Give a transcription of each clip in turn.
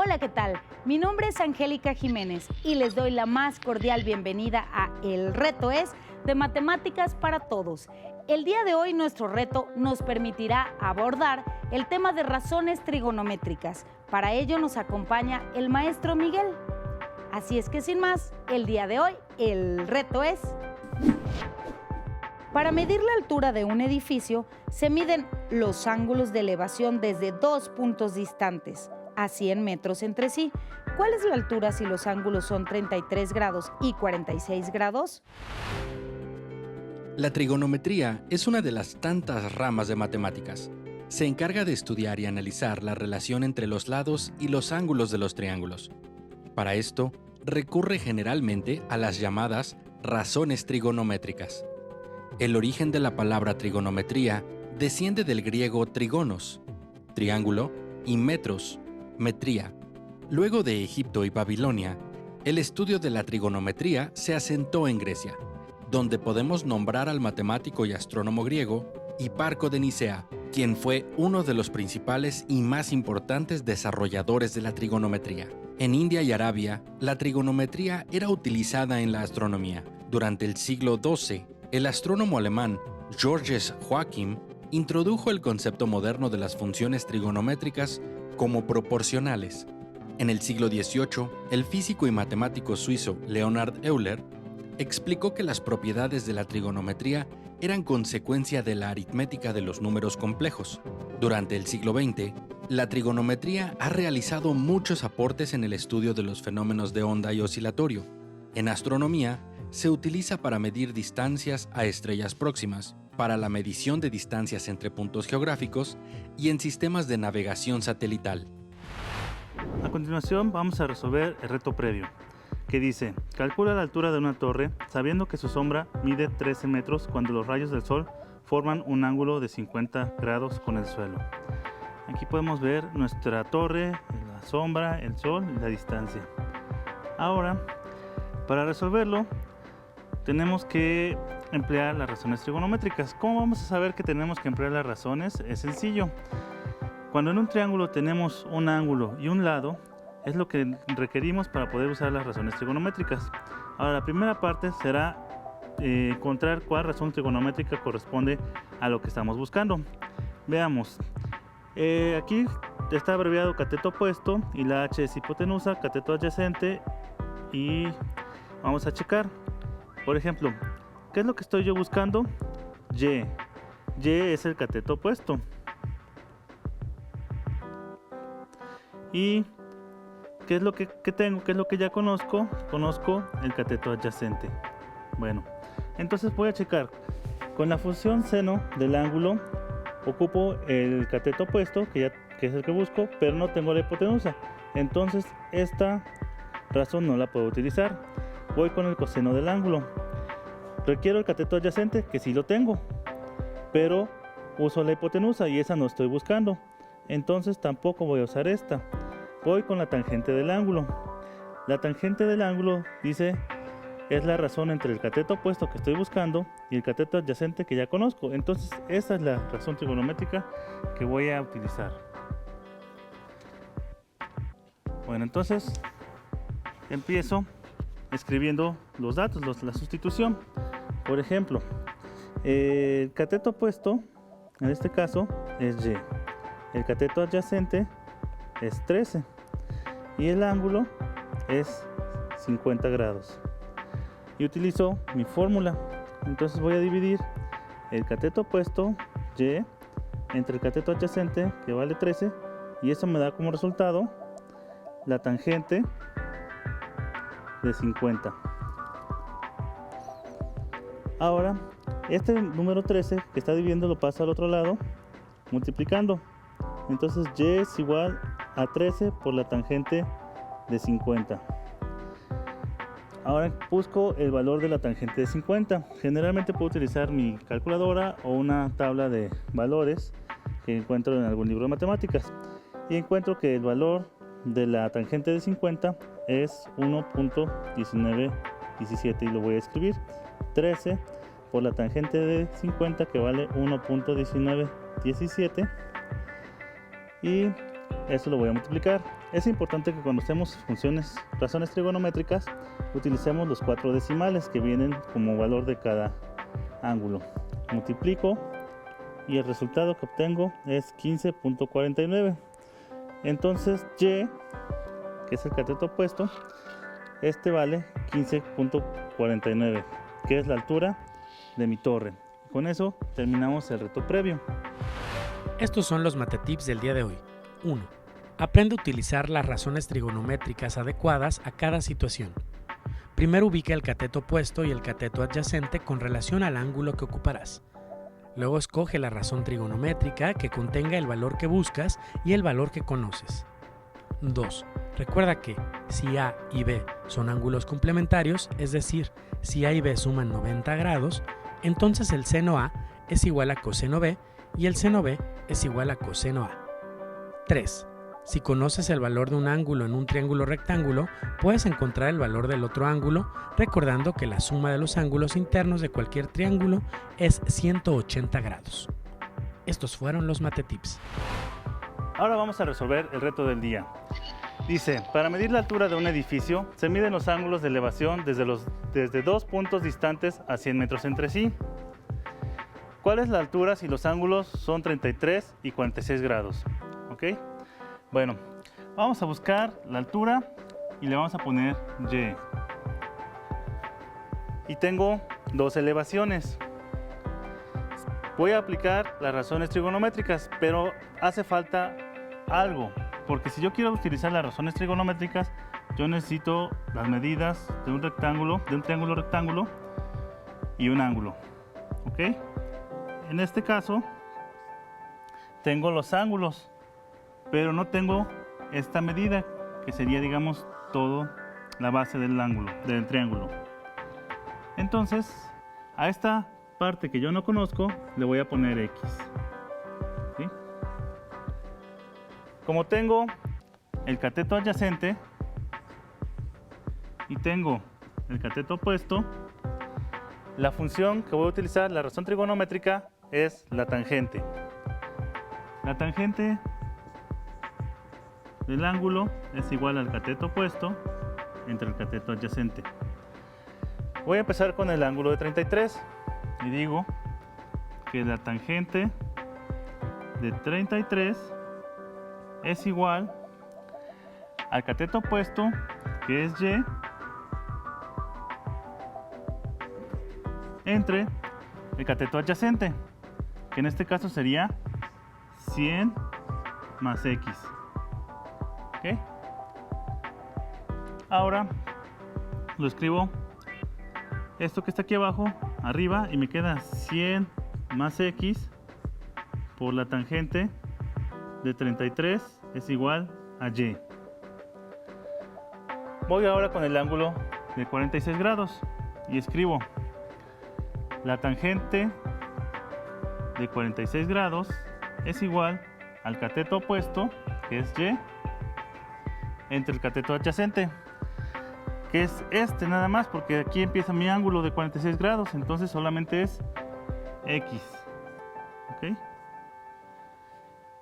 Hola, ¿qué tal? Mi nombre es Angélica Jiménez y les doy la más cordial bienvenida a El Reto es de Matemáticas para Todos. El día de hoy nuestro reto nos permitirá abordar el tema de razones trigonométricas. Para ello nos acompaña el maestro Miguel. Así es que sin más, el día de hoy el reto es... Para medir la altura de un edificio, se miden los ángulos de elevación desde dos puntos distantes, a 100 metros entre sí. ¿Cuál es la altura si los ángulos son 33 grados y 46 grados? La trigonometría es una de las tantas ramas de matemáticas. Se encarga de estudiar y analizar la relación entre los lados y los ángulos de los triángulos. Para esto, recurre generalmente a las llamadas razones trigonométricas. El origen de la palabra trigonometría desciende del griego trigonos, triángulo, y metros, metría. Luego de Egipto y Babilonia, el estudio de la trigonometría se asentó en Grecia, donde podemos nombrar al matemático y astrónomo griego Hiparco de Nicea, quien fue uno de los principales y más importantes desarrolladores de la trigonometría. En India y Arabia, la trigonometría era utilizada en la astronomía. Durante el siglo XII, el astrónomo alemán Georges Joachim introdujo el concepto moderno de las funciones trigonométricas como proporcionales. En el siglo XVIII, el físico y matemático suizo Leonhard Euler explicó que las propiedades de la trigonometría eran consecuencia de la aritmética de los números complejos. Durante el siglo XX, la trigonometría ha realizado muchos aportes en el estudio de los fenómenos de onda y oscilatorio. En astronomía, se utiliza para medir distancias a estrellas próximas, para la medición de distancias entre puntos geográficos y en sistemas de navegación satelital. A continuación vamos a resolver el reto previo, que dice: calcula la altura de una torre sabiendo que su sombra mide 13 metros cuando los rayos del sol forman un ángulo de 50 grados con el suelo. Aquí podemos ver nuestra torre, la sombra, el sol y la distancia. Ahora, para resolverlo, tenemos que emplear las razones trigonométricas. ¿Cómo vamos a saber que tenemos que emplear las razones? Es sencillo. Cuando en un triángulo tenemos un ángulo y un lado, es lo que requerimos para poder usar las razones trigonométricas. Ahora, la primera parte será encontrar cuál razón trigonométrica corresponde a lo que estamos buscando. Veamos. Aquí está abreviado cateto opuesto y la h es hipotenusa, cateto adyacente, y vamos a checar. Por ejemplo, ¿qué es lo que estoy yo buscando? Y. Y es el cateto opuesto. ¿Y qué es lo que tengo? ¿Qué es lo que ya conozco? Conozco el cateto adyacente. Bueno, entonces voy a checar. Con la función seno del ángulo ocupo el cateto opuesto, que es el que busco, pero no tengo la hipotenusa. Entonces esta razón no la puedo utilizar. Voy con el coseno del ángulo. Requiero el cateto adyacente, que sí lo tengo, pero uso la hipotenusa y esa no estoy buscando. Entonces tampoco voy a usar esta. Voy con la tangente del ángulo. La tangente del ángulo dice es la razón entre el cateto opuesto que estoy buscando y el cateto adyacente que ya conozco. Entonces esta es la razón trigonométrica que voy a utilizar. Bueno, entonces empiezo escribiendo los datos, la sustitución. Por ejemplo, el cateto opuesto en este caso es y, el cateto adyacente es 13 y el ángulo es 50 grados. Y utilizo mi fórmula. Entonces voy a dividir el cateto opuesto y entre el cateto adyacente, que vale 13, y eso me da como resultado la tangente de 50. Ahora, este número 13 que está dividiendo lo paso al otro lado multiplicando. Entonces y es igual a 13 por la tangente de 50. Ahora busco el valor de la tangente de 50. Generalmente puedo utilizar mi calculadora o una tabla de valores que encuentro en algún libro de matemáticas. Y encuentro que el valor de la tangente de 50 es 1.1917 y lo voy a escribir. 13 por la tangente de 50, que vale 1.1917, y eso lo voy a multiplicar. es importante que cuando hacemos razones trigonométricas, utilicemos los 4 decimales que vienen como valor de cada ángulo. Multiplico y el resultado que obtengo es 15.49. Entonces Y, que es el cateto opuesto, este vale 15.49, que es la altura de mi torre. Con eso terminamos el reto previo. Estos son los matetips del día de hoy. 1. Aprende a utilizar las razones trigonométricas adecuadas a cada situación. Primero ubica el cateto opuesto y el cateto adyacente con relación al ángulo que ocuparás. Luego escoge la razón trigonométrica que contenga el valor que buscas y el valor que conoces. 2. Recuerda que si A y B son ángulos complementarios, es decir, si A y B suman 90 grados, entonces el seno A es igual a coseno B y el seno B es igual a coseno A. 3. Si conoces el valor de un ángulo en un triángulo rectángulo, puedes encontrar el valor del otro ángulo, recordando que la suma de los ángulos internos de cualquier triángulo es 180 grados. Estos fueron los matetips. Ahora vamos a resolver el reto del día. Dice, para medir la altura de un edificio, se miden los ángulos de elevación desde 2 puntos distantes a 100 metros entre sí. ¿Cuál es la altura si los ángulos son 33 y 46 grados? ¿Ok? Bueno, vamos a buscar la altura y le vamos a poner Y. Y tengo 2 elevaciones. Voy a aplicar las razones trigonométricas, pero hace falta algo, porque si yo quiero utilizar las razones trigonométricas, yo necesito las medidas de un triángulo rectángulo y un ángulo. ¿Ok? En este caso, tengo los ángulos, pero no tengo esta medida, que sería, digamos, todo la base del ángulo, del triángulo. Entonces, a esta parte que yo no conozco, le voy a poner X. ¿Sí? Como tengo el cateto adyacente y tengo el cateto opuesto, la función que voy a utilizar, la razón trigonométrica, es la tangente. La tangente del ángulo es igual al cateto opuesto entre el cateto adyacente. Voy a empezar con el ángulo de 33 y digo que la tangente de 33 es igual al cateto opuesto, que es Y, entre el cateto adyacente, que en este caso sería 100 más X. ¿Ok? Ahora lo escribo esto que está aquí abajo, arriba, y me queda 100 más X por la tangente de 33 es igual a Y. Voy ahora con el ángulo de 46 grados y escribo la tangente de 46 grados es igual al cateto opuesto, que es Y, entre el cateto adyacente, que es este nada más, porque aquí empieza mi ángulo de 46 grados, entonces solamente es X. ¿Ok?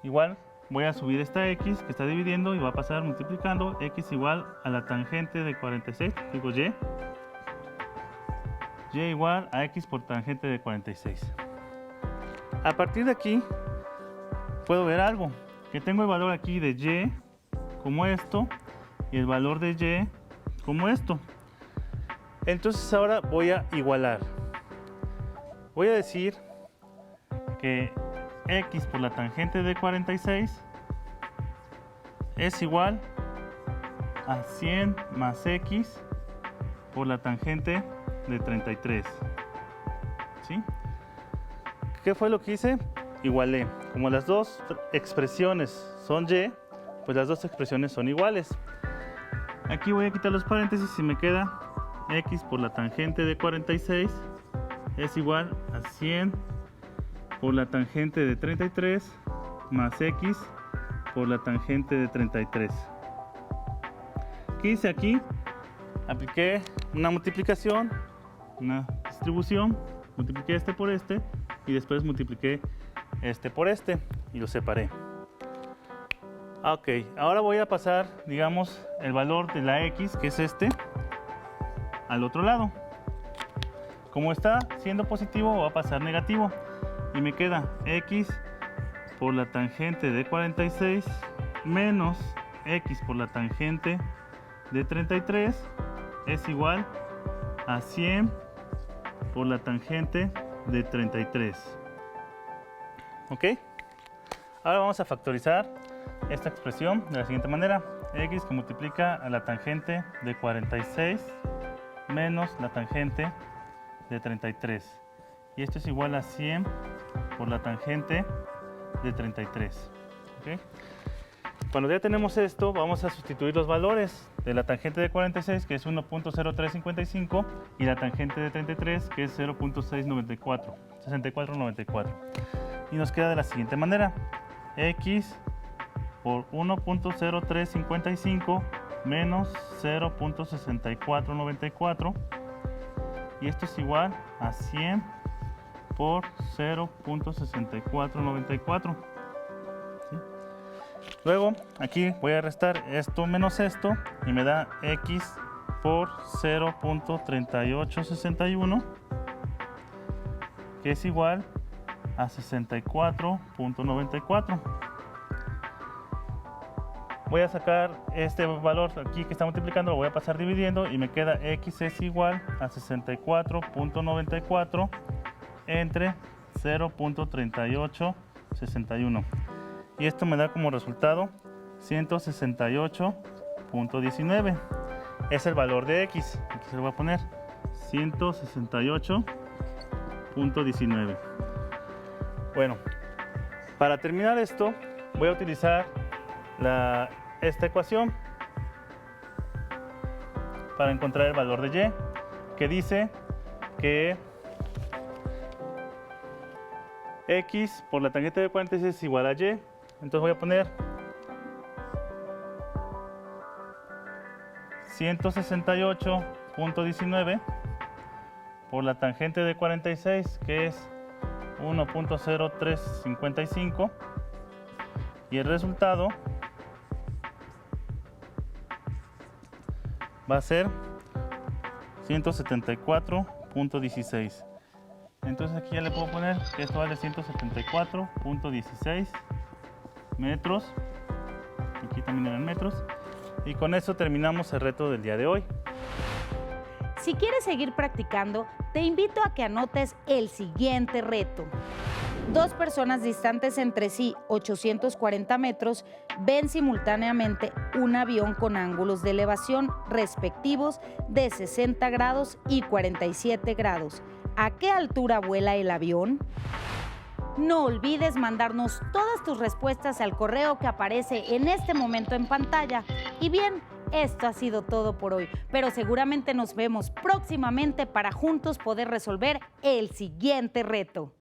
Igual voy a subir esta X que está dividiendo y va a pasar multiplicando X igual a la tangente de 46, digo Y igual a X por tangente de 46. A partir de aquí puedo ver algo, que tengo el valor aquí de Y como esto y el valor de Y como esto. Entonces ahora voy a igualar. Voy a decir que X por la tangente de 46 es igual a 100 más X por la tangente de 33. ¿Sí? ¿Qué fue lo que hice? Igualé. Como las dos expresiones son Y, pues las dos expresiones son iguales. Aquí voy a quitar los paréntesis y me queda X por la tangente de 46 es igual a 100 por la tangente de 33 más X por la tangente de 33. ¿Qué hice aquí? Apliqué una multiplicación, una distribución, multipliqué este por este y después multipliqué este por este y lo separé. Ok, ahora voy a pasar, digamos, el valor de la x, que es este, al otro lado. Como está siendo positivo, va a pasar negativo. Y me queda x por la tangente de 46 menos x por la tangente de 33 es igual a 100 por la tangente de 33. ¿Ok? Ahora vamos a factorizar esta expresión de la siguiente manera. X que multiplica a la tangente de 46 menos la tangente de 33. Y esto es igual a 100 por la tangente de 33. ¿Ok? Cuando ya tenemos esto, vamos a sustituir los valores de la tangente de 46, que es 1.0355, y la tangente de 33, que es 0.6494. Y nos queda de la siguiente manera. X por 1.0355 menos 0.6494. Y esto es igual a 100 por 0.6494. ¿Sí? Luego, aquí voy a restar esto menos esto y me da x por 0.3861, que es igual a 64.94. Voy a sacar este valor aquí que está multiplicando, lo voy a pasar dividiendo y me queda x es igual a 64.94 entre 0.3861. Y esto me da como resultado 168.19. Es el valor de x. Aquí se lo voy a poner 168.19. Bueno, para terminar esto, voy a utilizar esta ecuación para encontrar el valor de y, que dice que x por la tangente de 46 es igual a y. Entonces voy a poner 168.19 por la tangente de 46, que es 1.0355, y el resultado va a ser 174.16. Entonces aquí ya le puedo poner que esto vale 174.16 metros. Aquí también eran metros. Y con eso terminamos el reto del día de hoy. Si quieres seguir practicando, te invito a que anotes el siguiente reto. Dos personas distantes entre sí 840 metros ven simultáneamente un avión con ángulos de elevación respectivos de 60 grados y 47 grados. ¿A qué altura vuela el avión? No olvides mandarnos todas tus respuestas al correo que aparece en este momento en pantalla. Y bien, esto ha sido todo por hoy, pero seguramente nos vemos próximamente para juntos poder resolver el siguiente reto.